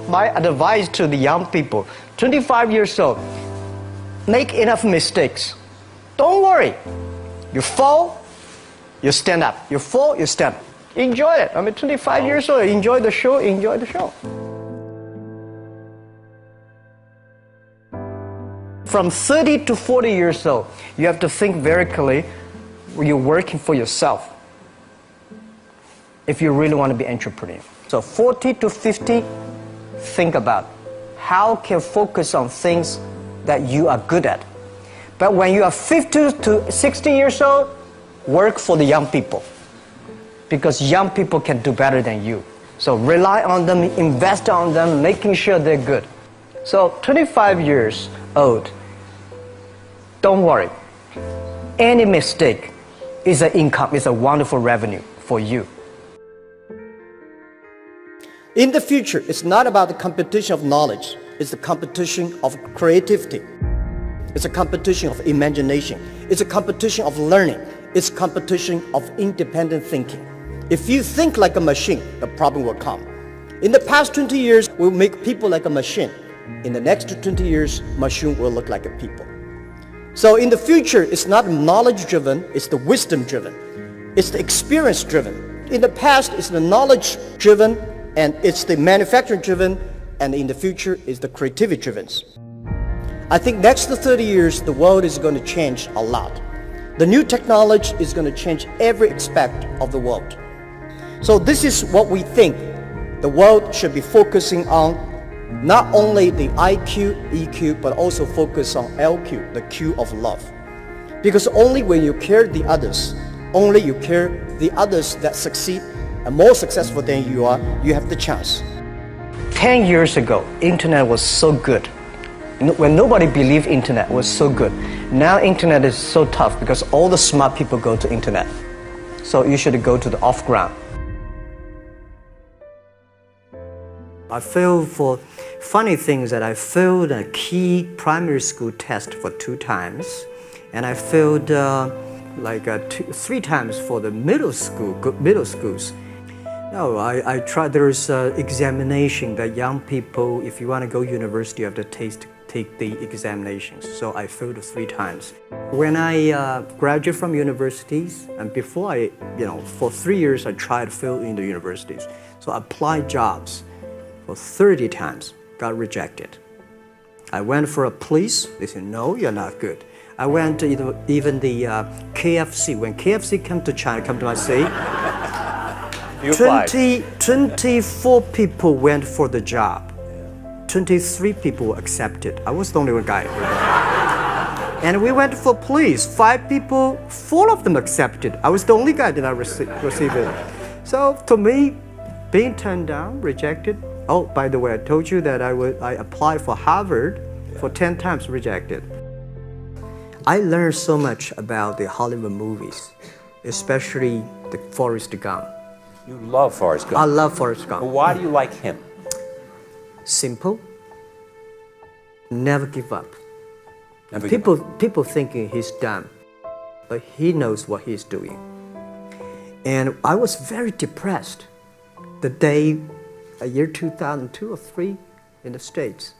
my advice to the young people, 25 years old, make enough mistakes. Don't worry. You fall, you stand up. You fall, you stand up. Enjoy it. I mean, 25 years old, enjoy the show, enjoy the show. From 30 to 40 years old, you have to think very clearly, you're working for yourself if you really want to be an entrepreneur. So 40 to 50, think about how can you focus on things that you are good at. But when you are 50 to 60 years old, work for the young people, because young people can do better than you. So rely on them, invest on them, making sure they're good. So 25 years old, don't worry. Any mistake is an income, is a wonderful revenue for you. In the future, it's not about the competition of knowledge. It's the competition of creativity. It's a competition of imagination. It's a competition of learning. It's a competition of independent thinking. If you think like a machine, the problem will come. In the past 20 years, we'll make people like a machine. In the next 20 years, machine will look like a people. So in the future, it's not knowledge-driven, it's the wisdom-driven. It's the experience-driven. In the past, it's the knowledge-driven, and it's the manufacturing-driven, and in the future, it's the creativity-driven. I think next 30 years, the world is going to change a lot. The new technology is going to change every aspect of the world. So this is what we think the world should be focusing on, not only the IQ, EQ, but also focus on LQ, the Q of love. Because only when you care the others, only you care the others that succeed and more successful than you are, you have the chance. 10 years ago, internet was so good. When nobody believed internet was so good. Now internet is so tough because all the smart people go to internet. So you should go to the off-ground. I failed for funny things that I failed a key primary school test for 2 times. And I failed 3 times for the middle schools. No, I tried. There's an examination that young people, if you want to go to university, you have to take the examinations. So I failed 3 times. When I graduated from universities, and before for 3 years I tried to fill in the universities. So I applied jobs for 30 times, got rejected. I went for a police, they said, no, you're not good. I went to even the KFC. When KFC came to China, come to my city, 24 people went for the job. 23 people were accepted. I was the only one guy. And we went for police. 5 people, 4 of them accepted. I was the only guy that I received it. So to me, being turned down, rejected. Oh, by the way, I told you that I applied for Harvard for 10 times, rejected. I learned so much about the Hollywood movies, especially the Forrest Gump. You love Forrest Gump. I love Forrest Gump. Well, why do you like him? Simple. Never give up. Never give up. People thinking he's dumb, but he knows what he's doing. And I was very depressed the day, year 2002 or 3 in the States.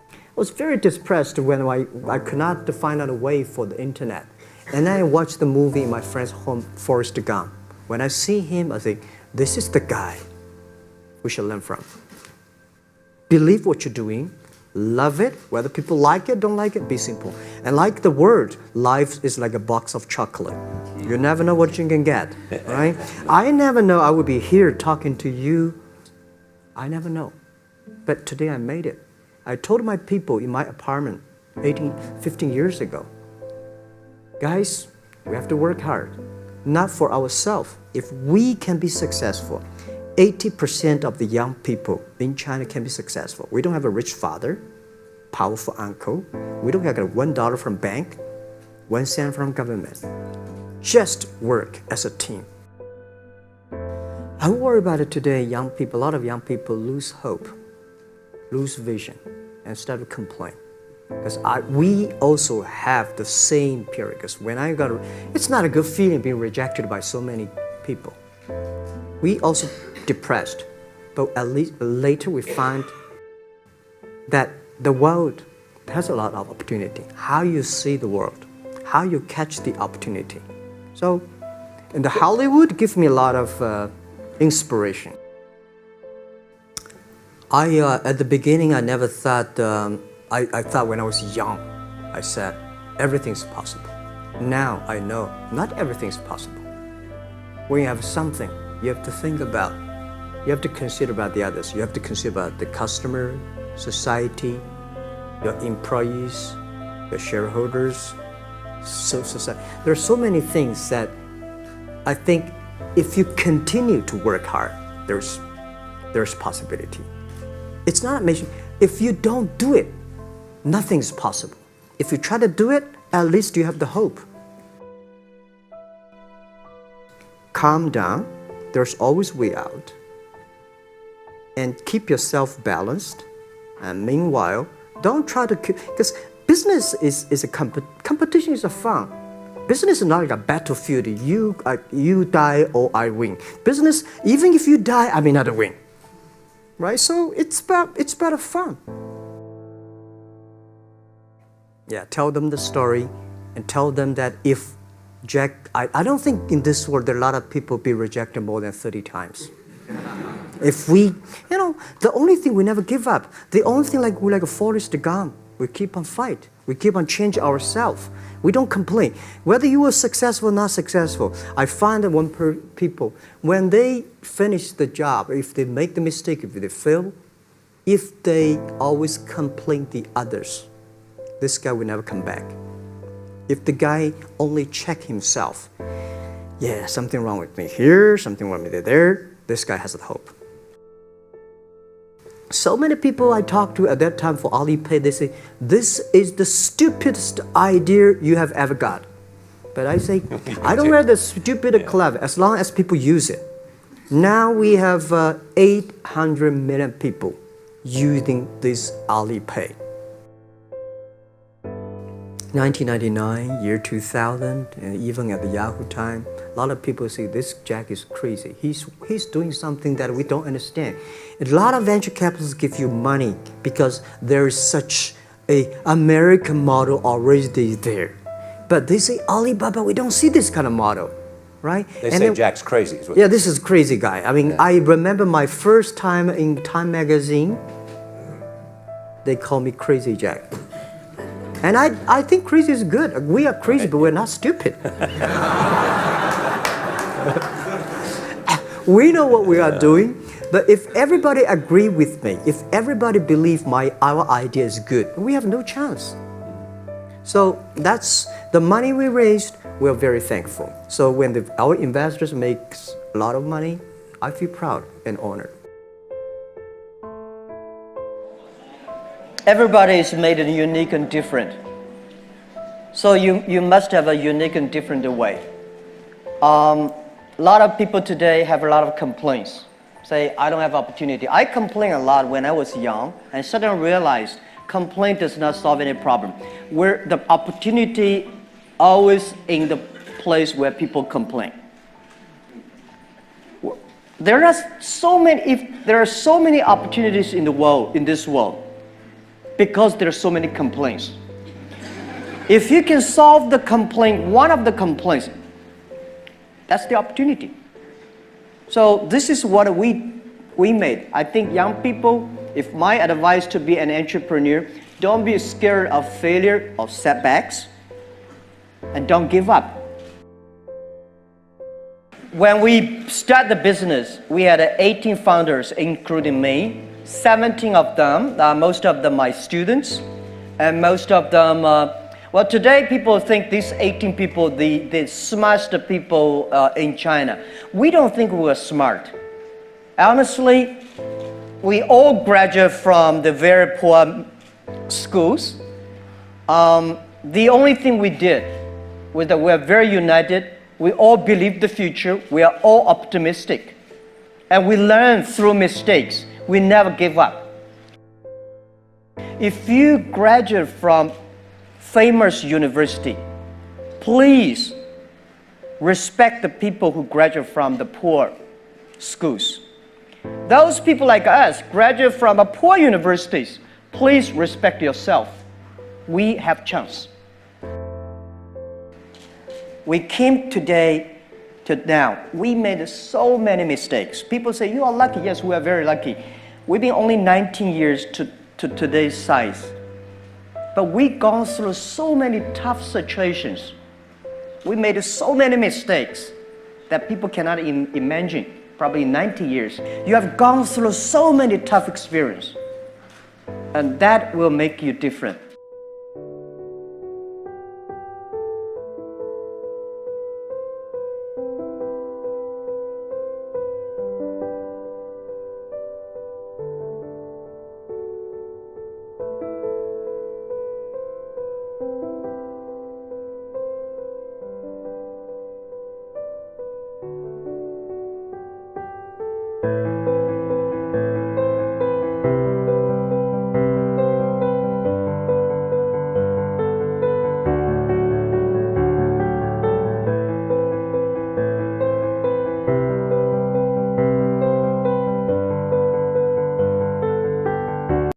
I was very depressed when I could not find out a way for the internet. And I watched the movie in my friend's home, Forrest Gump. When I see him, I think, this is the guy we should learn from. Believe what you're doing, love it, whether people like it, don't like it, be simple. And like the word, life is like a box of chocolate. You never know what you can get, right? I never know I would be here talking to you. I never know. But today I made it. I told my people in my apartment 15 years ago, guys, we have to work hard, not for ourselves. If we can be successful, 80% of the young people in China can be successful. We don't have a rich father, powerful uncle. We don't have $1 from bank, 1 cent from government. Just work as a team. I worry about it today. Young people, a lot of young people lose hope, lose vision, and start to complain. Because we also have the same period. Because when it's not a good feeling being rejected by so many people. We also depressed, but at least later we find that the world has a lot of opportunity. How you see the world, how you catch the opportunity. So, and the Hollywood gives me a lot of inspiration. At the beginning, I never thought, I thought when I was young, I said, everything's possible. Now I know not everything's possible. When you have something, you have to think about, you have to consider about the others. You have to consider about the customer, society, your employees, your shareholders, society. There are so many things that I think if you continue to work hard, there's possibility. It's not amazing. If you don't do it, nothing's possible. If you try to do it, at least you have the hope. Calm down. There's always way out. And keep yourself balanced. And meanwhile, don't try to keep, because business is a competition is a fun. Business is not like a battlefield. You die or I win. Business, even if you die, I may not win. Right? So it's about fun. Yeah, tell them the story and tell them that if Jack, I don't think in this world there are a lot of people be rejected more than 30 times. If we, the only thing we never give up, the only thing we're like a Forrest Gump, we keep on fight. We keep on changing ourselves. We don't complain. Whether you were successful or not successful, I find that people, when they finish the job, if they make the mistake, if they fail, if they always complain the others, this guy will never come back. If the guy only check himself, yeah, something wrong with me here, something wrong with me there, this guy has the hope. So many people I talked to at that time for Alipay, they say, this is the stupidest idea you have ever got. But I say, I don't wear the stupid clever as long as people use it. Now we have 800 million people using this Alipay. 1999, year 2000, and even at the Yahoo time, a lot of people say this Jack is crazy. He's doing something that we don't understand. A lot of venture capitalists give you money because there is such an American model already there. But they say, Alibaba, we don't see this kind of model, right? They say Jack's crazy. Yeah, this is crazy guy. I mean, I remember my first time in Time magazine, they call me Crazy Jack. And I think crazy is good. We are crazy, but we're not stupid. We know what we are doing, but if everybody agree with me, if everybody believe our idea is good, we have no chance. So that's the money we raised. We're very thankful. So when our investors make a lot of money, I feel proud and honored. Everybody is made unique and different. So you must have a unique and different way. A lot of people today have a lot of complaints. Say, I don't have opportunity. I complained a lot when I was young and suddenly realized complaint does not solve any problem. Where the opportunity always in the place where people complain. There are so many opportunities in the world, in this world, because there are so many complaints. If you can solve the complaint, one of the complaints, that's the opportunity. So this is what we made. I think young people, if my advice to be an entrepreneur, don't be scared of failure or setbacks, and don't give up. When we start the business, we had 18 founders, including me. 17 of them, most of them my students, and most of them, well, today people think these 18 people, the smartest people in China. We don't think we're smart. Honestly, we all graduate from the very poor schools. The only thing we did was that we're very united. We all believe the future. We are all optimistic. And we learn through mistakes. We never give up. If you graduate from famous university, please respect the people who graduate from the poor schools. Those people like us graduate from poor universities. Please respect yourself. We have chance. We came today to now. We made so many mistakes. People say, you are lucky. Yes, we are very lucky. We've been only 19 years to today's size. But we've gone through so many tough situations. We made so many mistakes that people cannot imagine. Probably 90 years. You have gone through so many tough experiences. And that will make you different.